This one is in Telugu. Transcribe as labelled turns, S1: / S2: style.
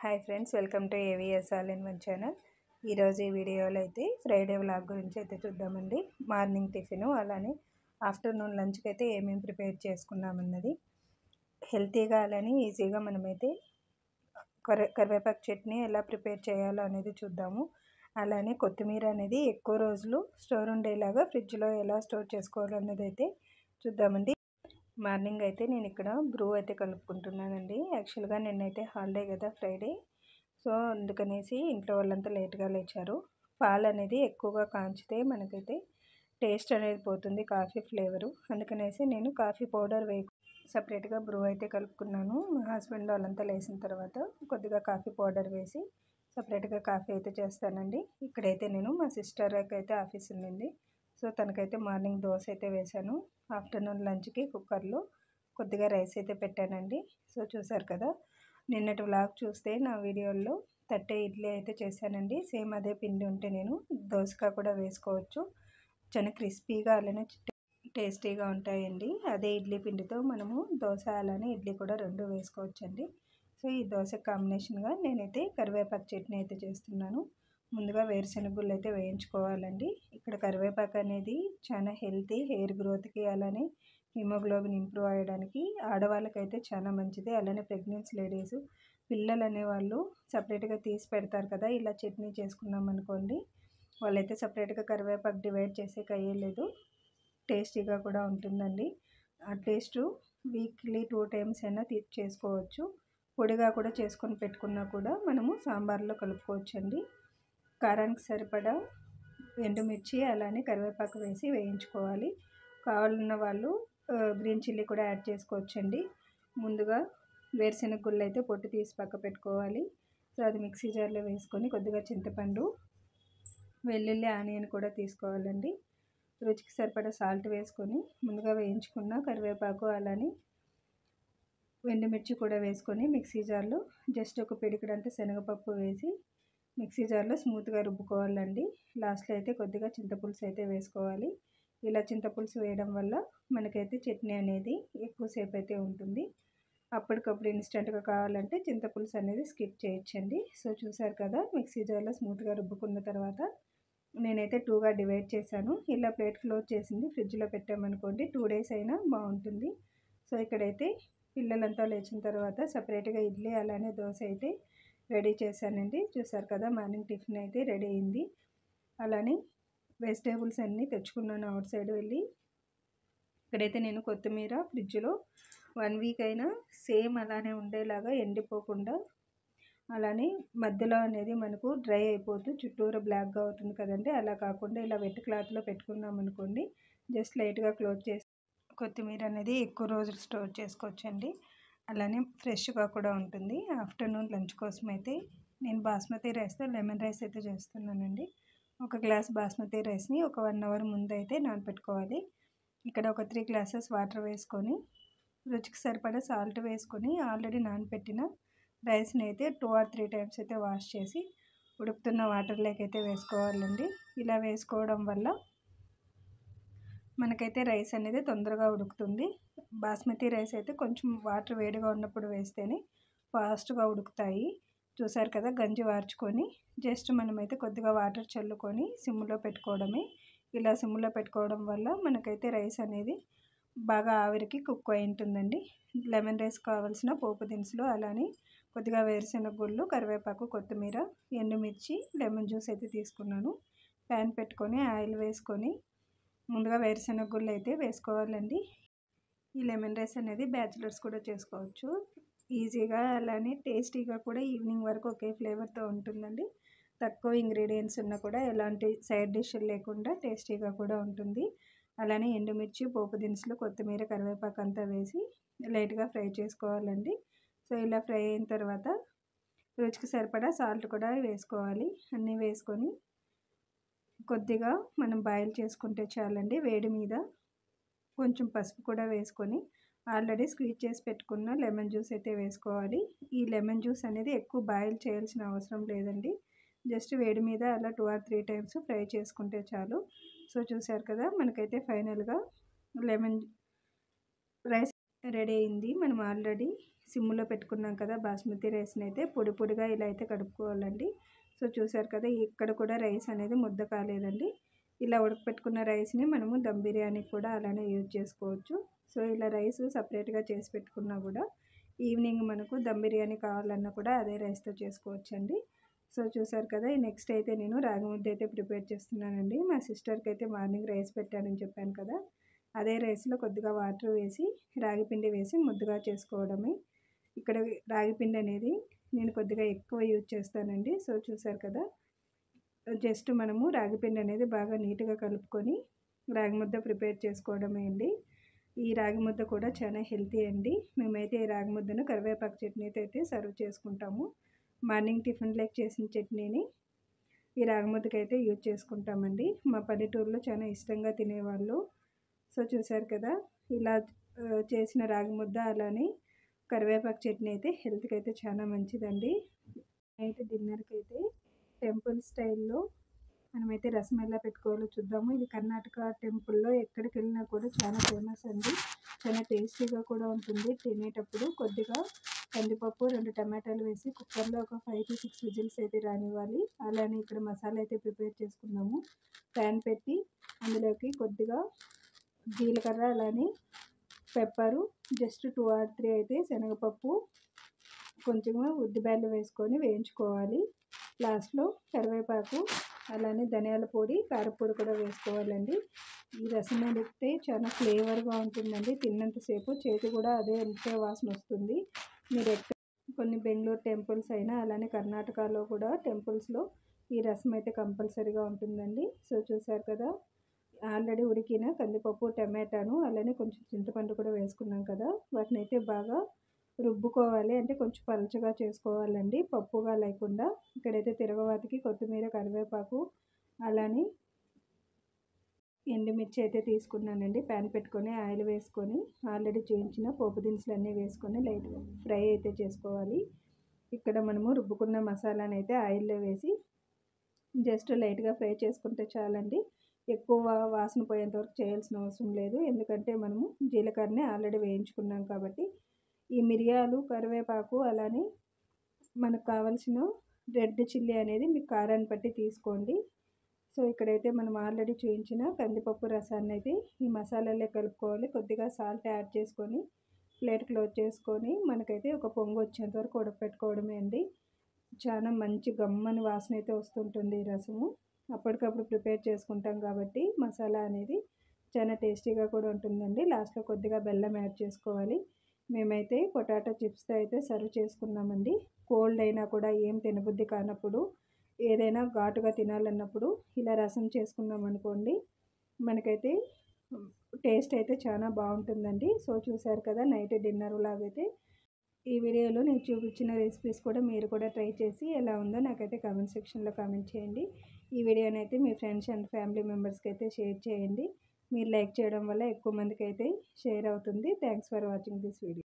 S1: Hi friends, welcome to AVS all in one channel. ఈరోజు ఈ వీడియోలో అయితే ఫ్రైడే వ్లాగ్ గురించి అయితే చూద్దామండి. మార్నింగ్ టిఫిన్ అలానే ఆఫ్టర్నూన్ లంచ్కి అయితే ఏమేమి ప్రిపేర్ చేసుకున్నామన్నది, హెల్తీగా అలానే ఈజీగా మనమైతే కరివేపాకు చట్నీ ఎలా ప్రిపేర్ చేయాలో అనేది చూద్దాము. అలానే కొత్తిమీర అనేది ఎక్కువ రోజులు స్టోర్ ఉండేలాగా ఫ్రిడ్జ్లో ఎలా స్టోర్ చేసుకోవాలో అన్నది అయితే చూద్దామండి. మార్నింగ్ అయితే నేను ఇక్కడ బ్రూ అయితే కలుపుకుంటున్నానండి. యాక్చువల్గా నిన్నైతే హాలిడే కదా, ఫ్రైడే. సో అందుకనేసి ఇంట్లో వాళ్ళంతా లేట్గా లేచారు. పాలు అనేది ఎక్కువగా కాంచితే మనకైతే టేస్ట్ అనేది పోతుంది, కాఫీ ఫ్లేవరు. అందుకనేసి నేను కాఫీ పౌడర్ సపరేట్గా బ్రూ అయితే కలుపుకున్నాను. మా హస్బెండ్ వాళ్ళంతా లేచిన తర్వాత కొద్దిగా కాఫీ పౌడర్ వేసి సపరేట్గా కాఫీ అయితే చేస్తానండి. ఇక్కడైతే నేను మా సిస్టర్కి అయితే ఆఫీస్ ఉండింది, సో తనకైతే మార్నింగ్ దోశ అయితే వేశాను. ఆఫ్టర్నూన్ లంచ్కి కుక్కర్లో కొద్దిగా రైస్ అయితే పెట్టానండి. సో చూసారు కదా, నిన్నటి వ్లాగ్ చూస్తే నా వీడియోల్లో 30 ఇడ్లీ అయితే చేశానండి. సేమ్ అదే పిండి ఉంటే నేను దోసగా కూడా వేసుకోవచ్చు. చాలా క్రిస్పీగా అలానే టేస్టీగా ఉంటాయండి. అదే ఇడ్లీ పిండితో మనము దోశ అలానే ఇడ్లీ కూడా రెండు వేసుకోవచ్చండి. సో ఈ దోశ కాంబినేషన్గా నేనైతే కరివేపాకు చట్నీ అయితే చేస్తున్నాను. ముందుగా వేరుశనగుళ్ళు అయితే వేయించుకోవాలండి. ఇక్కడ కరివేపాకు అనేది చాలా హెల్తీ, హెయిర్ గ్రోత్కి అలానే హిమోగ్లోబిన్ ఇంప్రూవ్ అయ్యడానికి ఆడవాళ్ళకైతే చాలా మంచిది. అలానే ప్రెగ్నెన్సీ లేడీస్, పిల్లలు అనేవాళ్ళు సపరేట్గా తీసి పెడతారు కదా, ఇలా చట్నీ చేసుకున్నాం అనుకోండి, వాళ్ళైతే సపరేట్గా కరివేపాకు డివైడ్ చేసే అయ్యేలేదు. టేస్టీగా కూడా ఉంటుందండి. అట్లీస్ట్ వీక్లీ 2 టైమ్స్ అయినా చేసుకోవచ్చు. పొడిగా కూడా చేసుకొని పెట్టుకున్నా కూడా మనము సాంబార్లో కలుపుకోవచ్చండి. కారానికి సరిపడా ఎండుమిర్చి అలానే కరివేపాకు వేసి వేయించుకోవాలి. కావాలన్న వాళ్ళు గ్రీన్ చిల్లీ కూడా యాడ్ చేసుకోవచ్చండి. ముందుగా వేరుశెనగ గుళ్ళు అయితే పొట్టు తీసి పక్క పెట్టుకోవాలి. సో అది మిక్సీ జార్లో వేసుకొని కొద్దిగా చింతపండు, వెల్లుల్లి, ఆనియన్ కూడా తీసుకోవాలండి. రుచికి సరిపడా సాల్ట్ వేసుకొని ముందుగా వేయించుకున్న కరివేపాకు అలానే ఎండుమిర్చి కూడా వేసుకొని మిక్సీ జార్లో జస్ట్ ఒక పిడికిడంతా శనగపప్పు వేసి మిక్సీ జార్లో స్మూత్గా రుబ్బుకోవాలండి. లాస్ట్లో అయితే కొద్దిగా చింతపులుసు అయితే వేసుకోవాలి. ఇలా చింతపులుసు వేయడం వల్ల మనకైతే చట్నీ అనేది ఎక్కువసేపు అయితే ఉంటుంది. అప్పటికప్పుడు ఇన్స్టెంట్గా కావాలంటే చింతపులుసు అనేది స్కిప్ చేయొచ్చండి. సో చూసారు కదా, మిక్సీ జార్లో స్మూత్గా రుబ్బుకున్న తర్వాత నేనైతే 2గా డివైడ్ చేశాను. ఇలా ప్లేట్ క్లోజ్ చేసింది ఫ్రిడ్జ్లో పెట్టామనుకోండి 2 డేస్ అయినా బాగుంటుంది. సో ఇక్కడైతే పిల్లలంతా లేచిన తర్వాత సపరేట్గా ఇడ్లీ అలానే దోశ అయితే రెడీ చేశానండి. చూసారు కదా, మార్నింగ్ టిఫిన్ అయితే రెడీ అయింది. అలానే వెజిటేబుల్స్ అన్నీ తెచ్చుకున్నాను అవుట్ సైడ్ వెళ్ళి. ఇక్కడైతే నేను కొత్తిమీర ఫ్రిడ్జ్లో 1 వీక్ అయినా సేమ్ అలానే ఉండేలాగా ఎండిపోకుండా, అలానే మధ్యలో అనేది మనకు డ్రై అయిపోతూ చుట్టూరు బ్లాక్గా అవుతుంది కదండి, అలా కాకుండా ఇలా వెట్ క్లాత్లో పెట్టుకున్నాం అనుకోండి, జస్ట్ లైట్గా క్లోజ్ చేసి కొత్తిమీర అనేది ఎక్కువ రోజులు స్టోర్ చేసుకోవచ్చండి. అలానే ఫ్రెష్గా కూడా ఉంటుంది. ఆఫ్టర్నూన్ లంచ్ కోసం అయితే నేను బాస్మతి రైస్తో లెమన్ రైస్ అయితే చేస్తున్నానండి. ఒక గ్లాస్ బాస్మతి రైస్ని ఒక 1 అవర్ ముందు అయితే నానబెట్టుకోవాలి. ఇక్కడ ఒక 3 గ్లాసెస్ వాటర్ వేసుకొని రుచికి సరిపడా సాల్ట్ వేసుకొని ఆల్రెడీ నానబెట్టిన రైస్ని అయితే 2 or 3 టైమ్స్ అయితే వాష్ చేసి ఉడుకుతున్న వాటర్లోకి అయితే వేసుకోవాలండి. ఇలా వేసుకోవడం వల్ల మనకైతే రైస్ అనేది తొందరగా ఉడుకుతుంది. బాస్మతి రైస్ అయితే కొంచెం వాటర్ వేడిగా ఉన్నప్పుడు వేస్తేనే ఫాస్ట్గా ఉడుకుతాయి. చూసారు కదా, గంజి వార్చుకొని జస్ట్ మనమైతే కొద్దిగా వాటర్ చల్లుకొని సిమ్లో పెట్టుకోవడమే. ఇలా సిమ్లో పెట్టుకోవడం వల్ల మనకైతే రైస్ అనేది బాగా ఆవిరికి కుక్ అయి ఉంటుందండి. లెమన్ రైస్ కావాల్సిన పోపు దినుసులు అలానే కొద్దిగా వేరుశెనగ గుళ్ళు, కరివేపాకు, కొత్తిమీర, ఎండుమిర్చి, లెమన్ జ్యూస్ అయితే తీసుకున్నాను. ప్యాన్ పెట్టుకొని ఆయిల్ వేసుకొని ముందుగా వేరుశెనగ గుళ్ళు అయితే వేసుకోవాలండి. ఈ లెమన్ రైస్ అనేది బ్యాచిలర్స్ కూడా చేసుకోవచ్చు ఈజీగా, అలానే టేస్టీగా కూడా. ఈవినింగ్ వరకు ఒకే ఫ్లేవర్తో ఉంటుందండి. తక్కువ ఇంగ్రీడియంట్స్ ఉన్నా కూడా ఎలాంటి సైడ్ డిష్లు లేకుండా టేస్టీగా కూడా ఉంటుంది. అలానే ఎండుమిర్చి, పోపు దినుసులు, కొత్తిమీర, కరివేపాకు అంతా వేసి లైట్గా ఫ్రై చేసుకోవాలండి. సో ఇలా ఫ్రై అయిన తర్వాత రుచికి సరిపడా సాల్ట్ కూడా వేసుకోవాలి. అన్నీ వేసుకొని కొద్దిగా మనం బాయిల్ చేసుకుంటే చాలండి. వేడి మీద కొంచెం పసుపు కూడా వేసుకొని ఆల్రెడీ స్క్వీజ్ చేసి పెట్టుకున్న లెమన్ జ్యూస్ అయితే వేసుకోవాలి. ఈ లెమన్ జ్యూస్ అనేది ఎక్కువ బాయిల్ చేయాల్సిన అవసరం లేదండి. జస్ట్ వేడి మీద అలా 2 or 3 టైమ్స్ ఫ్రై చేసుకుంటే చాలు. సో చూసారు కదా, మనకైతే ఫైనల్గా లెమన్ రైస్ రెడీ అయింది. మనం ఆల్రెడీ సిమ్లో పెట్టుకున్నాం కదా బాస్మతి రైస్ని అయితే పొడి పొడిగా ఇలా అయితే కడుక్కోవాలండి. సో చూసారు కదా, ఇక్కడ కూడా రైస్ అనేది ముద్ద కాలేదండి. ఇలా ఉడకపెట్టుకున్న రైస్ని మనము దమ్ బిర్యానీ కూడా అలానే యూజ్ చేసుకోవచ్చు. సో ఇలా రైస్ సపరేట్గా చేసి పెట్టుకున్నా కూడా ఈవినింగ్ మనకు దమ్ బిర్యానీ కావాలన్నా కూడా అదే రైస్తో చేసుకోవచ్చండి. సో చూసారు కదా, నెక్స్ట్ అయితే నేను రాగి ముద్ద అయితే ప్రిపేర్ చేస్తున్నానండి. మా సిస్టర్కి అయితే మార్నింగ్ రైస్ పెట్టానని చెప్పాను కదా, అదే రైస్లో కొద్దిగా వాటర్ వేసి రాగి పిండి వేసి ముద్దగా చేసుకోవడమే. ఇక్కడ రాగి పిండి అనేది నేను కొద్దిగా ఎక్కువ యూజ్ చేస్తానండి. సో చూసారు కదా, జస్ట్ మనము రాగి పిండి అనేది బాగా నీట్గా కలుపుకొని రాగి ముద్ద ప్రిపేర్ చేసుకోవడమే అండి. ఈ రాగి ముద్ద కూడా చాలా హెల్తీ అండి. మేమైతే ఈ రాగి ముద్దను కరివేపాకు చట్నీతో అయితే సర్వ్ చేసుకుంటాము. మార్నింగ్ టిఫిన్ లైక్ చేసిన చట్నీని ఈ రాగి ముద్దకైతే యూజ్ చేసుకుంటామండి. మా పల్లెటూరులో చాలా ఇష్టంగా తినేవాళ్ళు. సో చూసారు కదా, ఇలా చేసిన రాగి ముద్ద అలానే కరివేపాకు చట్నీ అయితే హెల్త్కి అయితే చాలా మంచిదండి. నైట్ డిన్నర్కి అయితే టెంపుల్ స్టైల్లో మనమైతే రసం ఎలా పెట్టుకోవాలో చూద్దాము. ఇది కర్ణాటక టెంపుల్లో ఎక్కడికి వెళ్ళినా కూడా చాలా ఫేమస్ అండి. చాలా టేస్టీగా కూడా ఉంటుంది. తినేటప్పుడు కొద్దిగా కందిపప్పు 2 టమాటాలు వేసి కుక్కర్లో ఒక 5 to 6 విజిల్స్ అయితే రానివ్వాలి. అలానే ఇక్కడ మసాలా అయితే ప్రిపేర్ చేసుకున్నాము. ప్యాన్ పెట్టి అందులోకి కొద్దిగా జీలకర్ర అలానే పెప్పరు, జస్ట్ 2 or 3 అయితే శనగపప్పు, కొంచెము ఉద్దిబ్యాళ్ళు వేసుకొని వేయించుకోవాలి. లాస్ట్లో కరివేపాకు అలానే ధనియాల పొడి, కారపొడి కూడా వేసుకోవాలండి. ఈ రసం అయితే చాలా ఫ్లేవర్గా ఉంటుందండి. తిన్నంతసేపు చేతి కూడా అదే అంతే వాసన వస్తుంది. మీరు కొన్ని బెంగళూరు టెంపుల్స్ అయినా అలానే కర్ణాటకలో కూడా టెంపుల్స్లో ఈ రసం అయితే కంపల్సరీగా ఉంటుందండి. సో చూసారు కదా, ఆల్రెడీ ఉడికిన కందిపప్పు, టమాటాను అలానే కొంచెం చింతపండు కూడా వేసుకున్నాం కదా, వాటిని అయితే బాగా రుబ్బుకోవాలి. అంటే కొంచెం పలుచగా చేసుకోవాలండి, పప్పుగా లేకుండా. ఇక్కడైతే తిరగవాతికి కొత్తిమీర, కరివేపాకు అలానే ఎండుమిర్చి అయితే తీసుకున్నానండి. ప్యాన్ పెట్టుకొని ఆయిల్ వేసుకొని ఆల్రెడీ చూపించిన పోపు దినుసులు అన్నీ వేసుకొని లైట్గా ఫ్రై అయితే చేసుకోవాలి. ఇక్కడ మనము రుబ్బుకున్న మసాలాను అయితే ఆయిల్లో వేసి జస్ట్ లైట్గా ఫ్రై చేసుకుంటే చాలండి. ఎక్కువ వాసన పోయేంత వరకు చేయాల్సిన అవసరం లేదు. ఎందుకంటే మనము జీలకర్రని ఆల్రెడీ వేయించుకున్నాం కాబట్టి. ఈ మిరియాలు, కరివేపాకు అలానే మనకు కావాల్సిన రెడ్ చిల్లీ అనేది మీ కారాన్ని బట్టి తీసుకోండి. సో ఇక్కడైతే మనం ఆల్రెడీ చూపించిన కందిపప్పు రసాన్ని అయితే ఈ మసాలాలే కలుపుకోవాలి. కొద్దిగా సాల్ట్ యాడ్ చేసుకొని ప్లేట్ క్లోజ్ చేసుకొని మనకైతే ఒక పొంగు వచ్చేంత వరకు ఉడకపెట్టుకోవడమే అండి. చాలా మంచి గమ్మని వాసన అయితే వస్తుంటుంది ఈ రసము. అప్పటికప్పుడు ప్రిపేర్ చేసుకుంటాం కాబట్టి మసాలా అనేది చాలా టేస్టీగా కూడా ఉంటుందండి. లాస్ట్లో కొద్దిగా బెల్లం యాడ్ చేసుకోవాలి. మేమైతే పొటాటో చిప్స్తో అయితే సర్వ్ చేసుకున్నామండి. కోల్డ్ అయినా కూడా ఏం తినబుద్ధి కానప్పుడు, ఏదైనా ఘాటుగా తినాలన్నప్పుడు ఇలా రసం చేసుకున్నాం అనుకోండి, మనకైతే టేస్ట్ అయితే చాలా బాగుంటుందండి. సో చూసారు కదా, నైట్ డిన్నర్ లాగైతే ఈ వీడియోలో నేను చూపించిన రెసిపీస్ కూడా మీరు కూడా ట్రై చేసి ఎలా ఉందో నాకైతే కామెంట్ సెక్షన్లో కామెంట్ చేయండి. ఈ వీడియోని అయితే మీ ఫ్రెండ్స్ అండ్ ఫ్యామిలీ మెంబర్స్కి అయితే షేర్ చేయండి. మీరు లైక్ చేయడం వల్ల ఎక్కువ మందికి అయితే షేర్ అవుతుంది. Thanks for watching this video.